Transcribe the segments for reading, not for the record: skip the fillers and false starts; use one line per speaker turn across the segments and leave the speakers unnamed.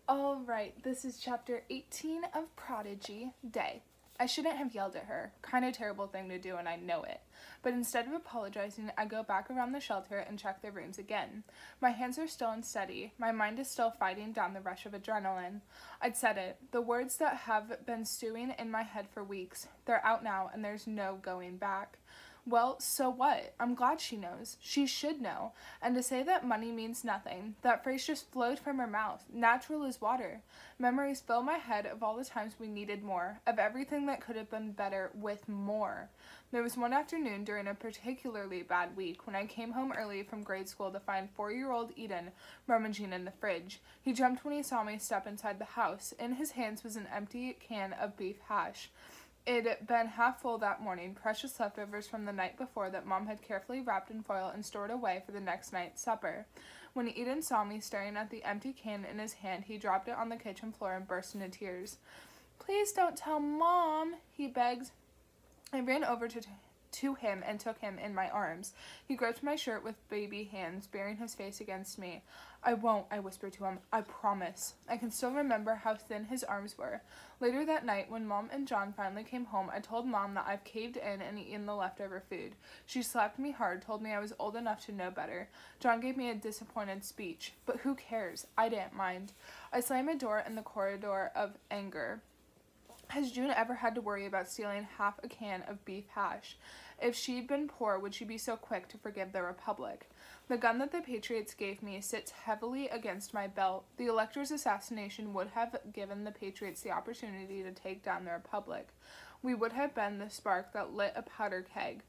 Alright, this is chapter 18 of Prodigy, Day. I shouldn't have yelled at her. Kind of terrible thing to do and I know it. But instead of apologizing, I go back around the shelter and check their rooms again. My hands are still unsteady. My mind is still fighting down the rush of adrenaline. I'd said it. The words that have been stewing in my head for weeks. They're out now and there's no going back. Well, so what? I'm glad she knows. She should know. And to say that money means nothing, that phrase just flowed from her mouth, natural as water. Memories fill my head of all the times we needed more, of everything that could have been better with more. There was one afternoon during a particularly bad week when I came home early from grade school to find 4-year-old Eden rummaging in the fridge. He jumped when he saw me step inside the house. In his hands was an empty can of beef hash. It had been half full that morning, precious leftovers from the night before that Mom had carefully wrapped in foil and stored away for the next night's supper. When Eden saw me staring at the empty can in his hand, he dropped it on the kitchen floor and burst into tears. "Please don't tell Mom," he begged. I ran over to him and took him in my arms. He gripped my shirt with baby hands, burying his face against me. "I won't," I whispered to him. "I promise." I can still remember how thin his arms were. Later that night, when Mom and John finally came home, I told Mom that I've caved in and eaten the leftover food. She slapped me hard, told me I was old enough to know better. John gave me a disappointed speech. But who cares? I didn't mind. I slammed a door in the corridor of anger. Has June ever had to worry about stealing half a can of beef hash? If she'd been poor, would she be so quick to forgive the Republic? The gun that the Patriots gave me sits heavily against my belt. The Elector's assassination would have given the Patriots the opportunity to take down the Republic. We would have been the spark that lit a powder keg.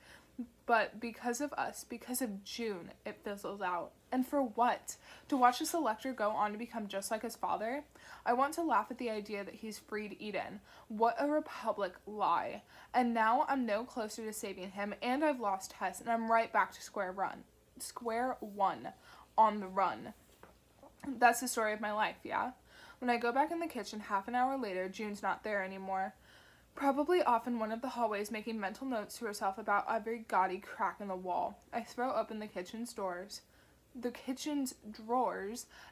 But because of us, because of June, it fizzles out. And for what? To watch this Elector go on to become just like his father? I want to laugh at the idea that he's freed Eden. What a Republic lie. And now I'm no closer to saving him, and I've lost Tess, and I'm right back to square one, on the run. That's the story of my life, yeah? When I go back in the kitchen half an hour later, June's not there anymore. Probably off in one of the hallways making mental notes to herself about every gaudy crack in the wall. I throw open the kitchen's drawers,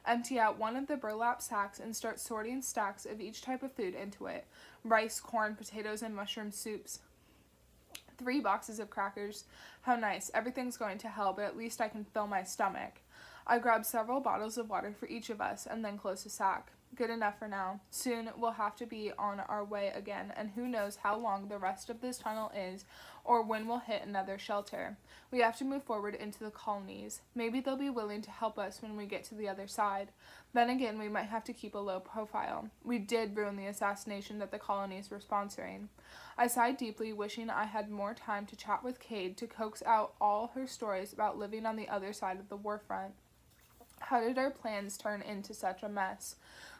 empty out one of the burlap sacks, and start sorting stacks of each type of food into it. Rice, corn, potatoes, and mushroom soups. 3 boxes of crackers. How nice. Everything's going to hell, but at least I can fill my stomach. I grab several bottles of water for each of us, and then close the sack. Good enough for now. Soon we'll have to be on our way again, and who knows how long the rest of this tunnel is, or when we'll hit another shelter. We have to move forward into the colonies. Maybe they'll be willing to help us when we get to the other side. Then again, we might have to keep a low profile. We did ruin the assassination that the colonies were sponsoring. I sighed deeply, wishing I had more time to chat with Cade to coax out all her stories about living on the other side of the war front. How did our plans turn into such a mess?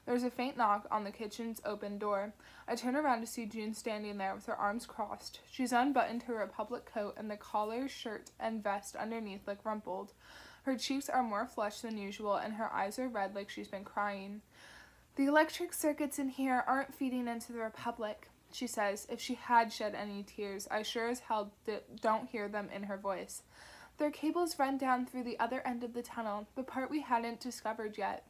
There's a faint knock on the kitchen's open door. I turn around to see June standing there with her arms crossed. She's unbuttoned her Republic coat, and the collar, shirt, and vest underneath look rumpled. Her cheeks are more flushed than usual, and her eyes are red like she's been crying. "The electric circuits in here aren't feeding into the Republic," she says. If she had shed any tears, I sure as hell don't hear them in her voice. "Their cables run down through the other end of the tunnel, the part we hadn't discovered yet."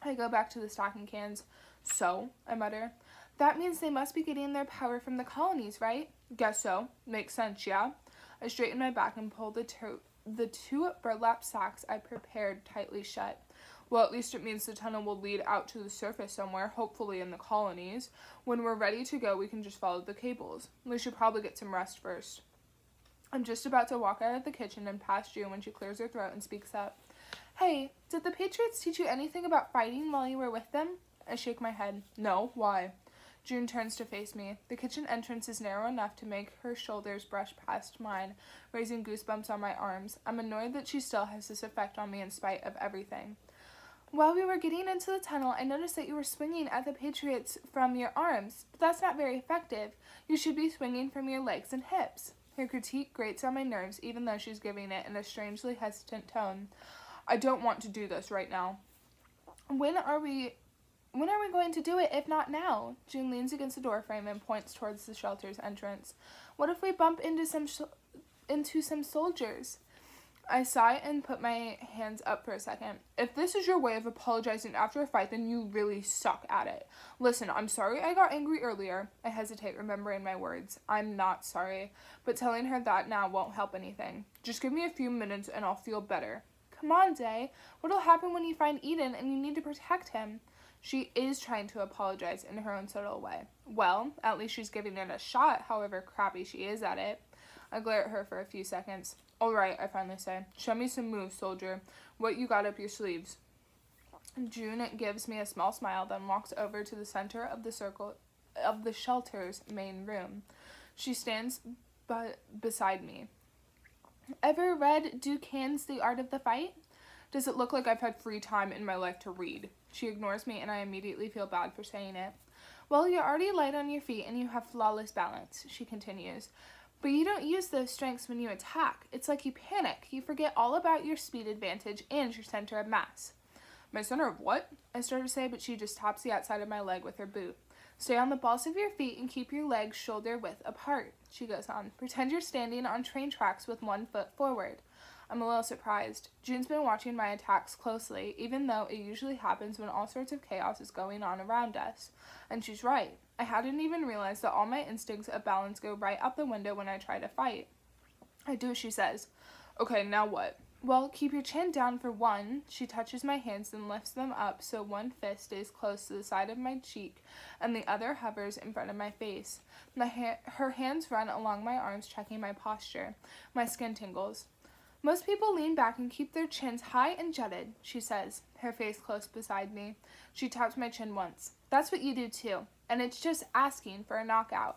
I go back to the stocking cans. "So?" I mutter. "That means they must be getting their power from the colonies, right?" "Guess so. Makes sense, yeah?" I straighten my back and pull the two burlap sacks I prepared tightly shut. "Well, at least it means the tunnel will lead out to the surface somewhere, hopefully in the colonies. When we're ready to go, we can just follow the cables. We should probably get some rest first." I'm just about to walk out of the kitchen and past June when she clears her throat and speaks up. "Hey, did the Patriots teach you anything about fighting while you were with them?" I shake my head. "No, why?" June turns to face me. The kitchen entrance is narrow enough to make her shoulders brush past mine, raising goosebumps on my arms. I'm annoyed that she still has this effect on me in spite of everything. "While we were getting into the tunnel, I noticed that you were swinging at the Patriots from your arms, but that's not very effective. You should be swinging from your legs and hips." Her critique grates on my nerves, even though she's giving it in a strangely hesitant tone. "I don't want to do this right now." When are we going to do it, if not now?" June leans against the doorframe and points towards the shelter's entrance. "What if we bump into some soldiers?" I sigh and put my hands up for a second. If this is your way of apologizing after a fight, then you really suck at it. Listen, I'm sorry I got angry earlier. I hesitate, remembering my words. I'm not sorry, but telling her that now won't help anything. Just give me a few minutes and I'll feel better. Come on, Day. What'll happen when you find Eden and you need to protect him? She is trying to apologize in her own subtle way. Well, at least she's giving it a shot, however crappy she is at it. I glare at her for a few seconds. All right, I finally say. Show me some moves, soldier. What you got up your sleeves? June gives me a small smile, then walks over to the center of the circle of the shelter's main room. She stands beside me. Ever read Duquesne's The Art of the Fight? Does it look like I've had free time in my life to read? She ignores me, and I immediately feel bad for saying it. Well, you're already light on your feet, and you have flawless balance, she continues. But you don't use those strengths when you attack. It's like you panic. You forget all about your speed advantage and your center of mass. My center of what? I start to say, but she just taps the outside of my leg with her boot. Stay on the balls of your feet and keep your legs shoulder width apart, she goes on. Pretend you're standing on train tracks with one foot forward. I'm a little surprised. June's been watching my attacks closely, even though it usually happens when all sorts of chaos is going on around us. And she's right. I hadn't even realized that all my instincts of balance go right out the window when I try to fight. I do, she says. Okay, now what? Well, keep your chin down for one. She touches my hands and lifts them up so one fist stays close to the side of my cheek and the other hovers in front of my face. Her hands run along my arms, checking my posture. My skin tingles. Most people lean back and keep their chins high and jutted, she says, her face close beside me. She taps my chin once. That's what you do too, and it's just asking for a knockout.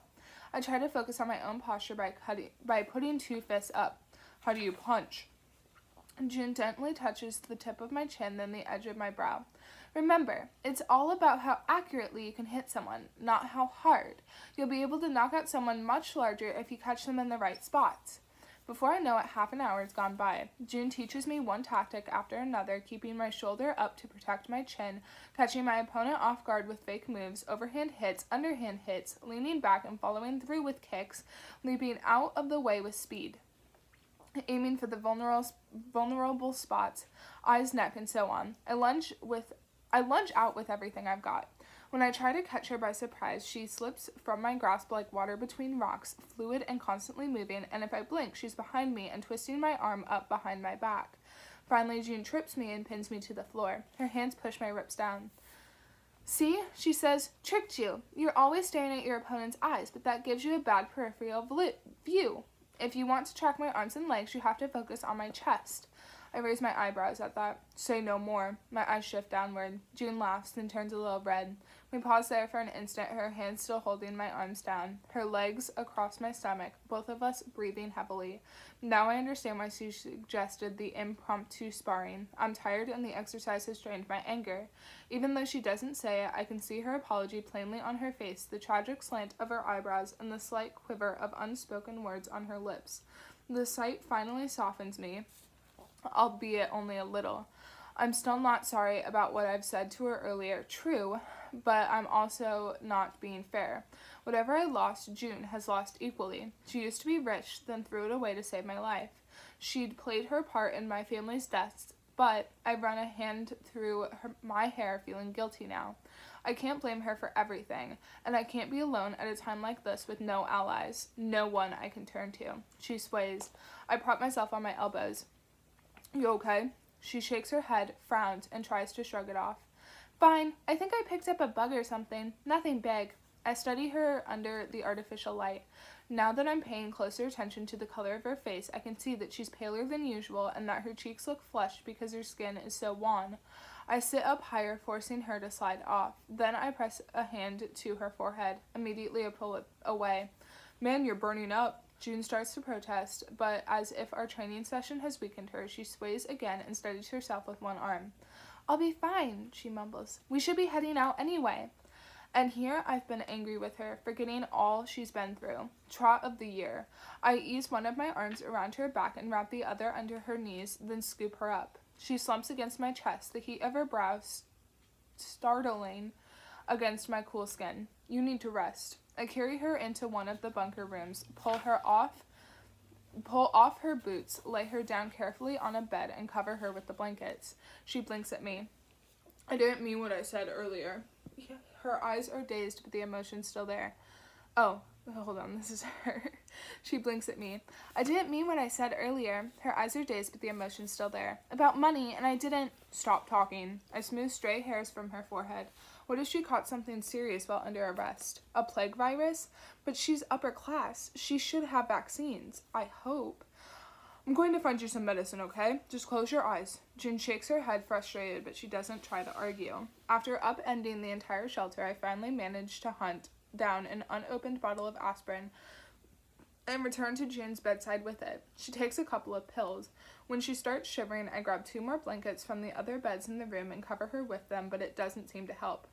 I try to focus on my own posture by putting two fists up. How do you punch? June gently touches the tip of my chin, then the edge of my brow. Remember, it's all about how accurately you can hit someone, not how hard. You'll be able to knock out someone much larger if you catch them in the right spots. Before I know it, half an hour has gone by. June teaches me one tactic after another, keeping my shoulder up to protect my chin, catching my opponent off guard with fake moves, overhand hits, underhand hits, leaning back and following through with kicks, leaping out of the way with speed, aiming for the vulnerable spots, eyes, neck, and so on. I lunge out with everything I've got. When I try to catch her by surprise, she slips from my grasp like water between rocks, fluid and constantly moving, and if I blink, she's behind me and twisting my arm up behind my back. Finally, June trips me and pins me to the floor. Her hands push my ribs down. See, she says, tricked you. You're always staring at your opponent's eyes, but that gives you a bad peripheral view. If you want to track my arms and legs, you have to focus on my chest. I raise my eyebrows at that. Say no more. My eyes shift downward. June laughs, then turns a little red. We pause there for an instant, her hands still holding my arms down, her legs across my stomach, both of us breathing heavily. Now I understand why she suggested the impromptu sparring. I'm tired and the exercise has drained my anger. Even though she doesn't say it, I can see her apology plainly on her face, the tragic slant of her eyebrows, and the slight quiver of unspoken words on her lips. The sight finally softens me, albeit only a little. I'm still not sorry about what I've said to her earlier, true, but I'm also not being fair. Whatever I lost, June has lost equally. She used to be rich, then threw it away to save my life. She'd played her part in my family's deaths, but I run a hand through my hair feeling guilty now. I can't blame her for everything, and I can't be alone at a time like this with no allies, no one I can turn to. She sways. I prop myself on my elbows. You okay? She shakes her head, frowns, and tries to shrug it off. Fine. I think I picked up a bug or something. Nothing big. I study her under the artificial light. Now that I'm paying closer attention to the color of her face, I can see that she's paler than usual and that her cheeks look flushed because her skin is so wan. I sit up higher, forcing her to slide off. Then I press a hand to her forehead. Immediately I pull it away. Man, you're burning up. June starts to protest, but as if our training session has weakened her, she sways again and steadies herself with one arm. I'll be fine, she mumbles. We should be heading out anyway. And here I've been angry with her, forgetting all she's been through. Trot of the year. I ease one of my arms around her back and wrap the other under her knees, then scoop her up. She slumps against my chest, the heat of her brow startling against my cool skin. You need to rest. I carry her into one of the bunker rooms, pull her off pull off her boots, lay her down carefully on a bed, and cover her with the blankets. She blinks at me. I didn't mean what I said earlier. Her eyes are dazed, but the emotion's still there. Oh, hold on, this is her. She blinks at me. I didn't mean what I said earlier. Her eyes are dazed, but the emotion's still there. About money, and I didn't... Stop talking. I smooth stray hairs from her forehead. What if she caught something serious while under arrest? A plague virus? But she's upper class. She should have vaccines. I hope. I'm going to find you some medicine, okay? Just close your eyes. June shakes her head, frustrated, but she doesn't try to argue. After upending the entire shelter, I finally managed to hunt down an unopened bottle of aspirin and return to June's bedside with it. She takes a couple of pills. When she starts shivering, I grab 2 more blankets from the other beds in the room and cover her with them, but it doesn't seem to help.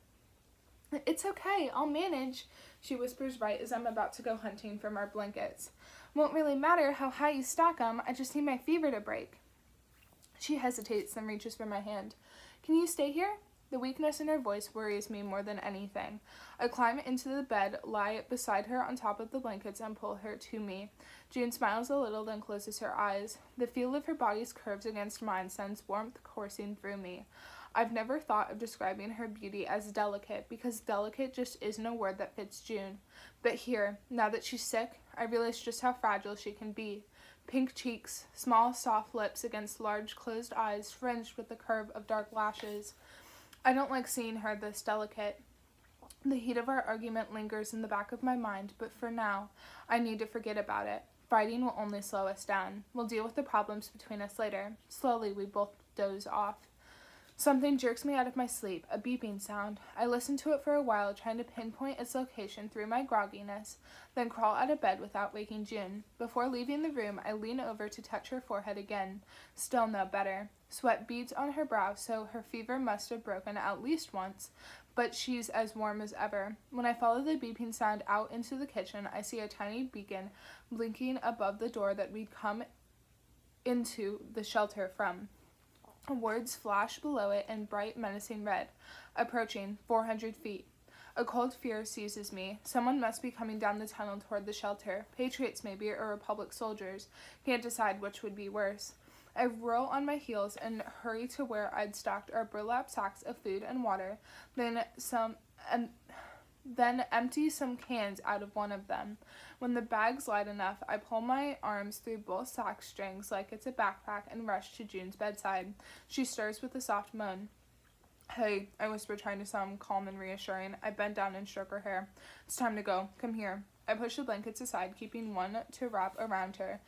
It's okay, I'll manage, she whispers right as I'm about to go hunting for more blankets. Won't really matter how high you stack them, I just need my fever to break. She hesitates, then reaches for my hand. Can you stay here? The weakness in her voice worries me more than anything. I climb into the bed, lie beside her on top of the blankets, and pull her to me. June smiles a little, then closes her eyes. The feel of her body's curves against mine sends warmth coursing through me. I've never thought of describing her beauty as delicate, because delicate just isn't a word that fits June. But here, now that she's sick, I realize just how fragile she can be. Pink cheeks, small soft lips against large closed eyes fringed with the curve of dark lashes. I don't like seeing her this delicate. The heat of our argument lingers in the back of my mind, but for now, I need to forget about it. Fighting will only slow us down. We'll deal with the problems between us later. Slowly, we both doze off. Something jerks me out of my sleep, a beeping sound. I listen to it for a while, trying to pinpoint its location through my grogginess, then crawl out of bed without waking June. Before leaving the room, I lean over to touch her forehead again. Still no better. Sweat beads on her brow, so her fever must have broken at least once, but she's as warm as ever. When I follow the beeping sound out into the kitchen, I see a tiny beacon blinking above the door that we'd come into the shelter from. Words flash below it in bright, menacing red. Approaching, 400 feet. A cold fear seizes me. Someone must be coming down the tunnel toward the shelter. Patriots maybe, or Republic soldiers. Can't decide which would be worse. I whirl on my heels and hurry to where I'd stacked our burlap sacks of food and water, then empty some cans out of one of them. When the bag's light enough, I pull my arms through both sack strings like it's a backpack and rush to June's bedside. She stirs with a soft moan. Hey, I whisper, trying to sound calm and reassuring. I bend down and stroke her hair. It's time to go. Come here. I push the blankets aside, keeping one to wrap around her,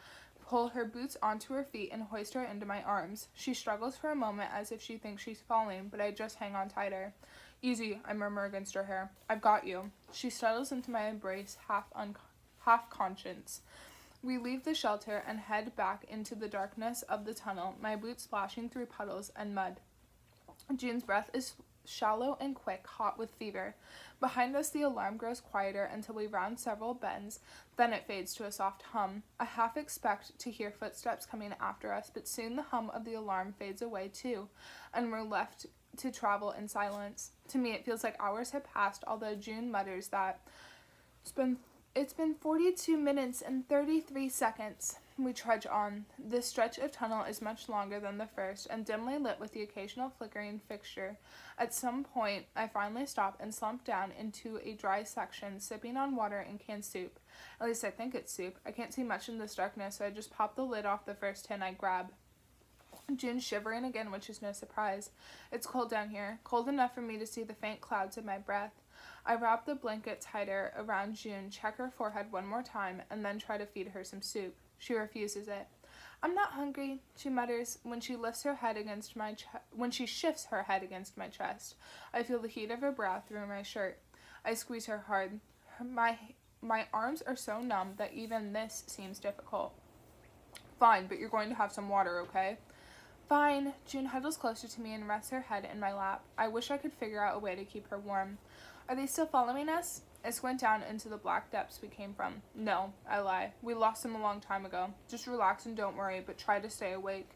pull her boots onto her feet, and hoist her into my arms. She struggles for a moment as if she thinks she's falling, but I just hang on tighter. Easy, I murmur against her hair. I've got you. She settles into my embrace, half conscious. We leave the shelter and head back into the darkness of the tunnel, my boots splashing through puddles and mud. June's breath is shallow and quick, hot with fever. Behind us, the alarm grows quieter until we round several bends, then it fades to a soft hum. I half expect to hear footsteps coming after us, but soon the hum of the alarm fades away too, and we're left to travel in silence. To me, it feels like hours have passed, although June mutters that it's been 42 minutes and 33 seconds. We trudge on. This stretch of tunnel is much longer than the first, and dimly lit with the occasional flickering fixture. At some point, I finally stop and slump down into a dry section, sipping on water and canned soup. At least I think it's soup. I can't see much in this darkness, so I just pop the lid off the first tin I grab. June's shivering again, which is no surprise. It's cold down here, cold enough for me to see the faint clouds in my breath. I wrap the blanket tighter around June, check her forehead one more time, and then try to feed her some soup. She refuses it. I'm not hungry, she mutters when she shifts her head against my chest. I feel the heat of her brow through my shirt. I squeeze her hard. My arms are so numb that even this seems difficult. Fine, but you're going to have some water, okay? Fine. June huddles closer to me and rests her head in my lap. I wish I could figure out a way to keep her warm. Are they still following us? I squint down into the black depths we came from. No, I lie. We lost them a long time ago. Just relax and don't worry, but try to stay awake.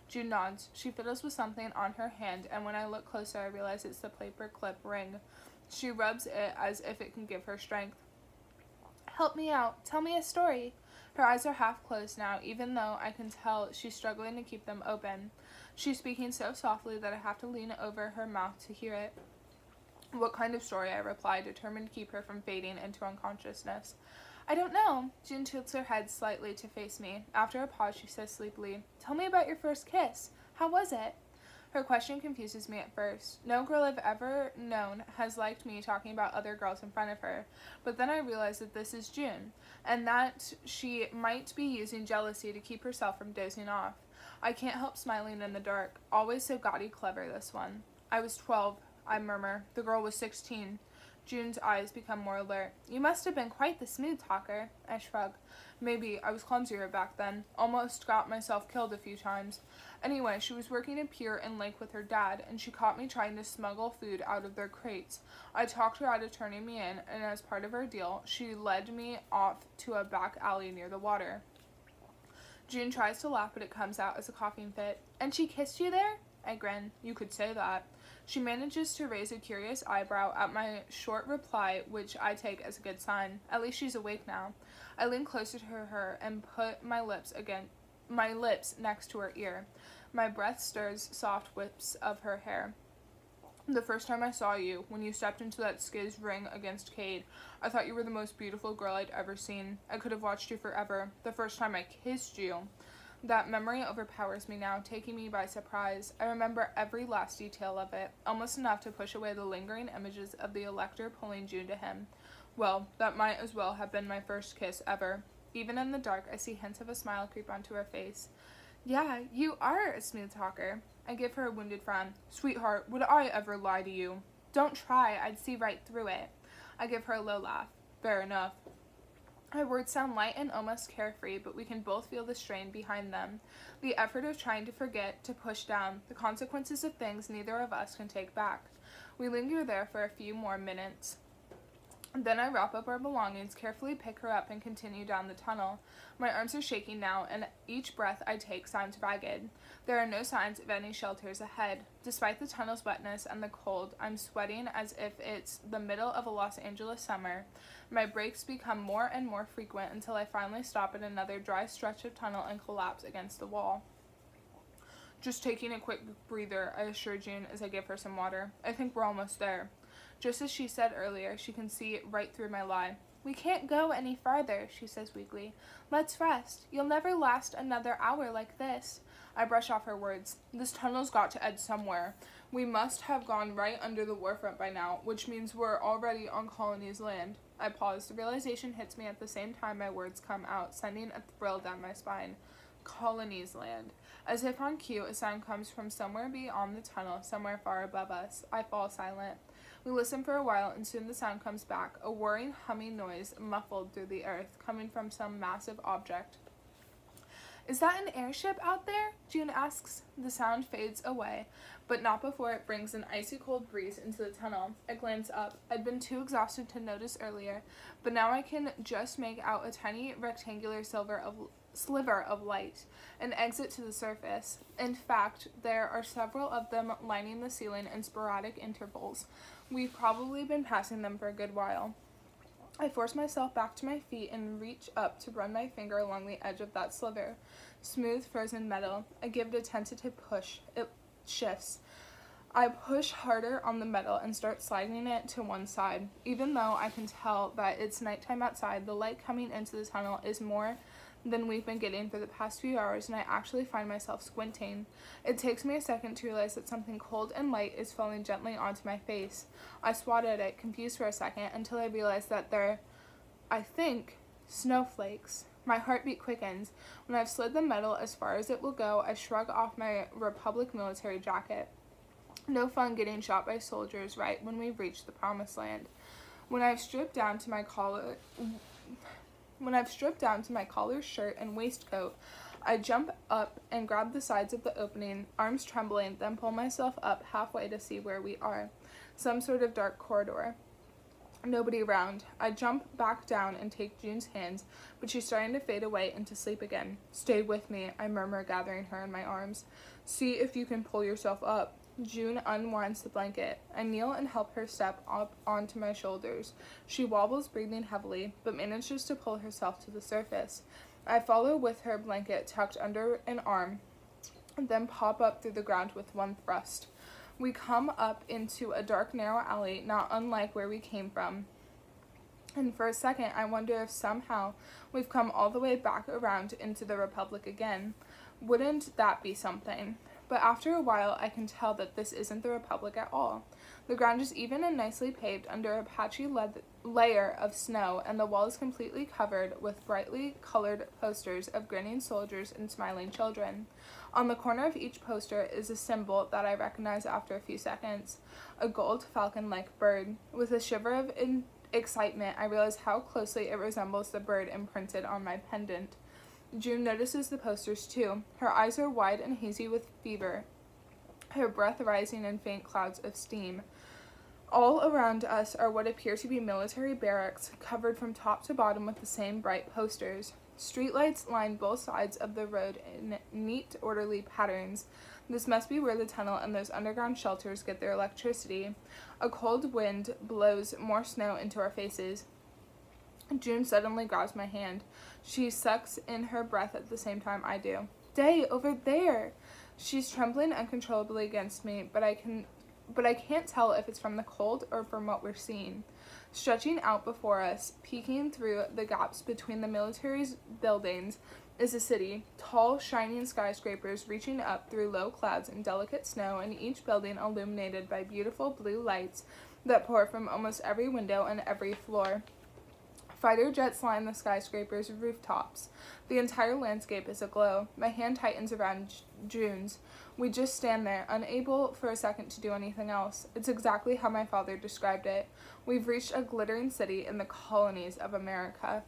June nods. She fiddles with something on her hand, and when I look closer, I realize it's the paperclip ring. She rubs it as if it can give her strength. Help me out. Tell me a story. Her eyes are half closed now, even though I can tell she's struggling to keep them open. She's speaking so softly that I have to lean over her mouth to hear it. What kind of story? I reply, determined to keep her from fading into unconsciousness. I don't know. June tilts her head slightly to face me. After a pause, she says sleepily, Tell me about your first kiss. How was it? Her question confuses me at first. No girl I've ever known has liked me talking about other girls in front of her. But then I realize that this is June, and that she might be using jealousy to keep herself from dozing off. I can't help smiling in the dark. Always so gaudy clever, this one. I was 12, I murmur. The girl was 16. June's eyes become more alert. You must have been quite the smooth talker. I shrug. Maybe. I was clumsier back then. Almost got myself killed a few times. Anyway, she was working a pier and lake with her dad, and she caught me trying to smuggle food out of their crates. I talked her out of turning me in, and as part of our deal, she led me off to a back alley near the water. June tries to laugh, but it comes out as a coughing fit. And she kissed you there? I grin. You could say that. She manages to raise a curious eyebrow at my short reply, which I take as a good sign. At least she's awake now. I lean closer to her and put my lips next to her ear. My breath stirs soft whips of her hair. The first time I saw you, when you stepped into that Skiz ring against Cade, I thought you were the most beautiful girl I'd ever seen. I could have watched you forever. The first time I kissed you. That memory overpowers me now, taking me by surprise. I remember every last detail of it, almost enough to push away the lingering images of the Elector pulling June to him. Well, that might as well have been my first kiss ever. Even in the dark, I see hints of a smile creep onto her face. Yeah, you are a smooth talker. I give her a wounded frown. Sweetheart, would I ever lie to you? Don't try, I'd see right through it. I give her a low laugh. Fair enough. Our words sound light and almost carefree, but we can both feel the strain behind them. The effort of trying to forget, to push down, the consequences of things neither of us can take back. We linger there for a few more minutes. Then I wrap up our belongings, carefully pick her up, and continue down the tunnel. My arms are shaking now, and each breath I take sounds ragged. There are no signs of any shelters ahead. Despite the tunnel's wetness and the cold, I'm sweating as if it's the middle of a Los Angeles summer. My breaks become more and more frequent until I finally stop at another dry stretch of tunnel and collapse against the wall. Just taking a quick breather, I assure June as I give her some water. I think we're almost there. Just as she said earlier, she can see right through my lie. We can't go any farther, she says weakly. Let's rest. You'll never last another hour like this. I brush off her words. This tunnel's got to end somewhere. We must have gone right under the warfront by now, which means we're already on Colony's land. I pause. The realization hits me at the same time my words come out, sending a thrill down my spine. Colony's land. As if on cue, a sound comes from somewhere beyond the tunnel, somewhere far above us. I fall silent. We listen for a while, and soon the sound comes back, a whirring, humming noise muffled through the earth, coming from some massive object. Is that an airship out there? June asks. The sound fades away, but not before it brings an icy cold breeze into the tunnel. I glance up. I'd been too exhausted to notice earlier, but now I can just make out a tiny rectangular sliver of light, an exit to the surface. In fact, there are several of them lining the ceiling in sporadic intervals. We've probably been passing them for a good while. I force myself back to my feet and reach up to run my finger along the edge of that sliver. Smooth, frozen metal. I give it a tentative push. It shifts. I push harder on the metal and start sliding it to one side. Even though I can tell that it's nighttime outside, the light coming into the tunnel is more than we've been getting for the past few hours, and I actually find myself squinting. It takes me a second to realize that something cold and light is falling gently onto my face. I swat at it, confused for a second, until I realize that they're, I think, snowflakes. My heartbeat quickens. When I've slid the metal as far as it will go, I shrug off my Republic military jacket. No fun getting shot by soldiers right when we've reached the promised land. When I've stripped down to my collar, shirt, and waistcoat, I jump up and grab the sides of the opening, arms trembling, then pull myself up halfway to see where we are. Some sort of dark corridor. Nobody around. I jump back down and take June's hands, but she's starting to fade away into sleep again. Stay with me, I murmur, gathering her in my arms. See if you can pull yourself up. June unwinds the blanket. I kneel and help her step up onto my shoulders. She wobbles, breathing heavily, but manages to pull herself to the surface. I follow with her blanket tucked under an arm, and then pop up through the ground with one thrust. We come up into a dark, narrow alley, not unlike where we came from. And for a second, I wonder if somehow we've come all the way back around into the Republic again. Wouldn't that be something? But after a while, I can tell that this isn't the Republic at all. The ground is even and nicely paved under a patchy layer of snow, and the wall is completely covered with brightly colored posters of grinning soldiers and smiling children. On the corner of each poster is a symbol that I recognize after a few seconds, a gold falcon-like bird. With a shiver of excitement, I realize how closely it resembles the bird imprinted on my pendant. June notices the posters too. Her eyes are wide and hazy with fever, her breath rising in faint clouds of steam. All around us are what appear to be military barracks, covered from top to bottom with the same bright posters. Streetlights line both sides of the road in neat, orderly patterns. This must be where the tunnel and those underground shelters get their electricity. A cold wind blows more snow into our faces. June suddenly grabs my hand. She sucks in her breath at the same time I do. Day, over there! She's trembling uncontrollably against me, but I can't tell if it's from the cold or from what we're seeing. Stretching out before us, peeking through the gaps between the military's buildings, is a city. Tall, shining skyscrapers reaching up through low clouds and delicate snow, and each building illuminated by beautiful blue lights that pour from almost every window and every floor. Fighter jets line the skyscraper's rooftops. The entire landscape is aglow. My hand tightens around June's. We just stand there, unable for a second to do anything else. It's exactly how my father described it. We've reached a glittering city in the colonies of America.